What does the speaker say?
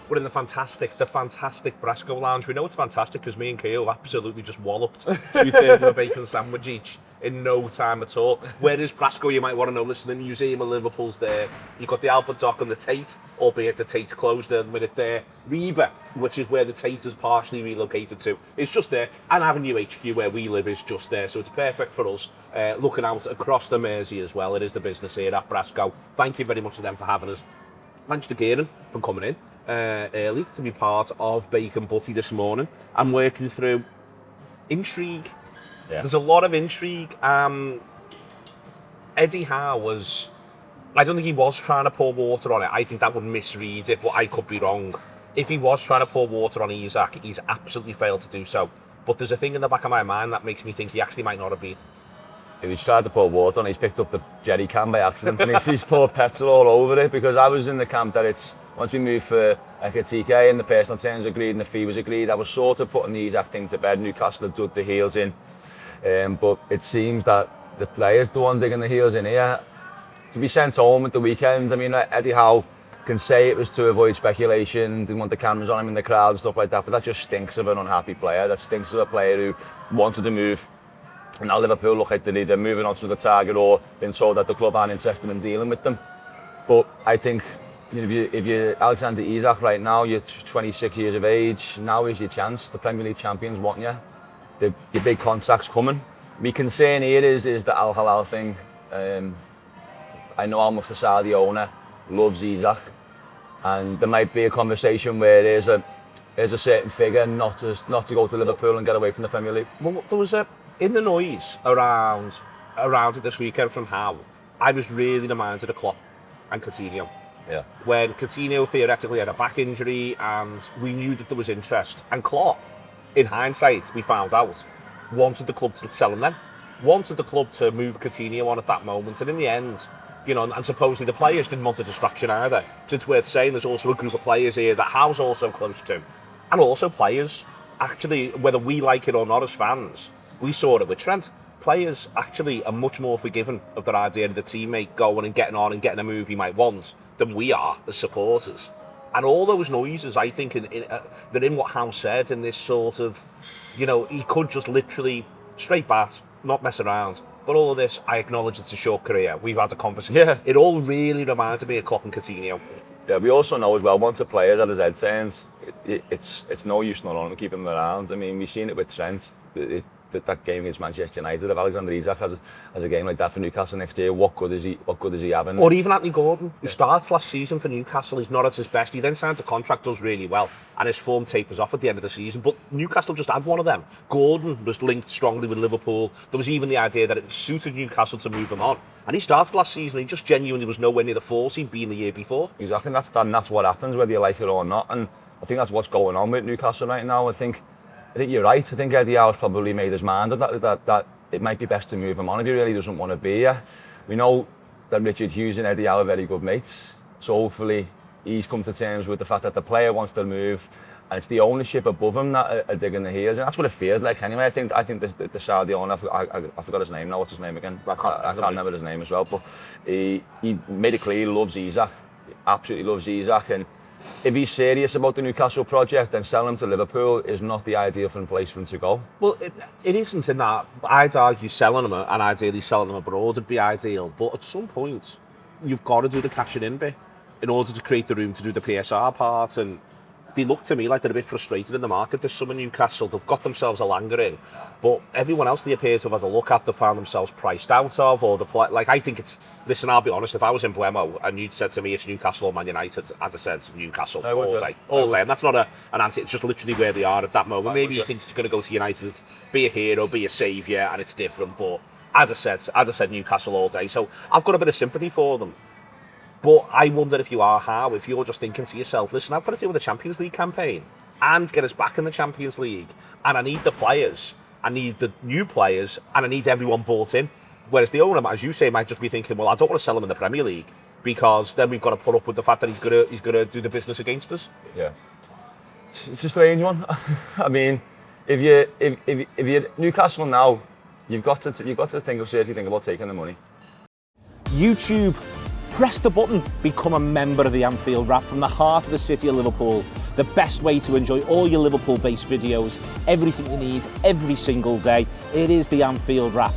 We're in the fantastic Brasco lounge. We know it's fantastic because me and Kieran absolutely just walloped 2/3 of a bacon sandwich each in no time at all. Where is Brasco, you might want to know? Listen, the Museum of Liverpool's there. You've got the Albert Dock and the Tate, albeit the Tate's closed at the minute there. Reba, which is where the Tate is partially relocated to, is just there. And Avenue HQ, where we live, is just there. So it's perfect for us. Looking out across the Mersey as well. It is the business here at Brasco. Thank you very much to them for having us. Thanks to Kieran for coming in early to be part of Bacon Butty this morning. I'm working through intrigue. Yeah. There's a lot of intrigue. Eddie Howe was... I don't think he was trying to pour water on it. I think that would misread it, but I could be wrong. If he was trying to pour water on Isak, he's absolutely failed to do so. But there's a thing in the back of my mind that makes me think he actually might not have been. If he's tried to pour water on, he's picked up the jerry can by accident and he's poured petrol all over it, because I was in the camp that it's, once we moved for Ekitike and the personal terms agreed and the fee was agreed, I was sort of putting the Isak thing to bed. Newcastle had dug the heels in, but it seems that the players, the one digging the heels in here, to be sent home at the weekend. I mean, Eddie Howe can say it was to avoid speculation, didn't want the cameras on him in the crowd and stuff like that, but that just stinks of an unhappy player. That stinks of a player who wanted to move. And now Liverpool look like they're either moving on to the target or been told that the club aren't interested in dealing with them. But I think, you know, if you're Alexander Isak right now, you're 26 years of age, now is your chance. The Premier League champions want you. Your big contract's coming. My concern here is the Al Hilal thing. I know how much the Saudi owner loves Isak, and there might be a conversation where there's a certain figure not to go to Liverpool and get away from the Premier League. Well, there was in the noise around it this weekend from Howe, I was really reminded of Klopp and Coutinho. Yeah. When Coutinho theoretically had a back injury and we knew that there was interest, and Klopp, in hindsight, we found out, wanted the club to sell him then, wanted the club to move Coutinho on at that moment, and in the end, you know, and supposedly the players didn't want the distraction either. So it's worth saying there's also a group of players here that Howe's also close to, and also players, actually, whether we like it or not as fans, we saw it with Trent. Players actually are much more forgiving of their idea of the teammate going and getting on and getting a move he might want than we are as supporters. And all those noises, I think, they're in what Howe said, in this sort of, you know, he could just literally straight bat, not mess around. But all of this, I acknowledge it's a short career. We've had a conversation. Yeah. It all really reminded me of Klopp and Coutinho. Yeah, we also know as well, once a player's at his head turns, it's no use not on to keep him around. I mean, we've seen it with Trent. That game against Manchester United, if Alexander Isak has a game like that for Newcastle next year, what good is he having? Or even Anthony Gordon, who starts last season for Newcastle, he's not at his best. He then signs a contract, does really well, and his form tapers off at the end of the season. But Newcastle just had one of them. Gordon was linked strongly with Liverpool. There was even the idea that it suited Newcastle to move him on. And he started last season, he just genuinely was nowhere near the force he'd been the year before. Exactly, that's what happens, whether you like it or not. And I think that's what's going on with Newcastle right now. I think you're right. I think Eddie Howe's probably made his mind up that it might be best to move him on if he really doesn't want to be here. We know that Richard Hughes and Eddie Howe are very good mates, so hopefully he's come to terms with the fact that the player wants to move, and it's the ownership above him that are digging the heels, and that's what it feels like anyway. I think the Saudi owner, I forgot his name now. What's his name again? I can't remember his name as well. But he made it clear he loves Isak, he absolutely loves Isak, and if he's serious about the Newcastle project, then selling him to Liverpool is not the ideal place for him to go. Well, it isn't in that. I'd argue selling him and ideally selling him abroad would be ideal. But at some point, you've got to do the cashing in bit in order to create the room to do the PSR part. And they look to me like they're a bit frustrated in the market this summer, Newcastle. They've got themselves a Langer in, but everyone else they appear to have had a look at, they found themselves priced out of, or like, I think it's, listen, I'll be honest, if I was in Blemo and you'd said to me it's Newcastle or Man United, as I said, Newcastle all day. And that's not an answer, it's just literally where they are at that moment. Maybe you think it's going to go to United, be a hero, be a saviour, and it's different, but as I said, Newcastle all day. So I've got a bit of sympathy for them. But I wonder if you are Howe, if you're just thinking to yourself, listen, I've got to deal with the Champions League campaign and get us back in the Champions League, and I need the players, I need the new players, and I need everyone bought in. Whereas the owner, as you say, might just be thinking, well, I don't want to sell him in the Premier League because then we've got to put up with the fact that he's gonna do the business against us. Yeah, it's a strange one. I mean, if you're Newcastle now, you've got to think about taking the money. YouTube, press the button, become a member of the Anfield Wrap from the heart of the city of Liverpool. The best way to enjoy all your Liverpool-based videos, everything you need, every single day. It is the Anfield Wrap.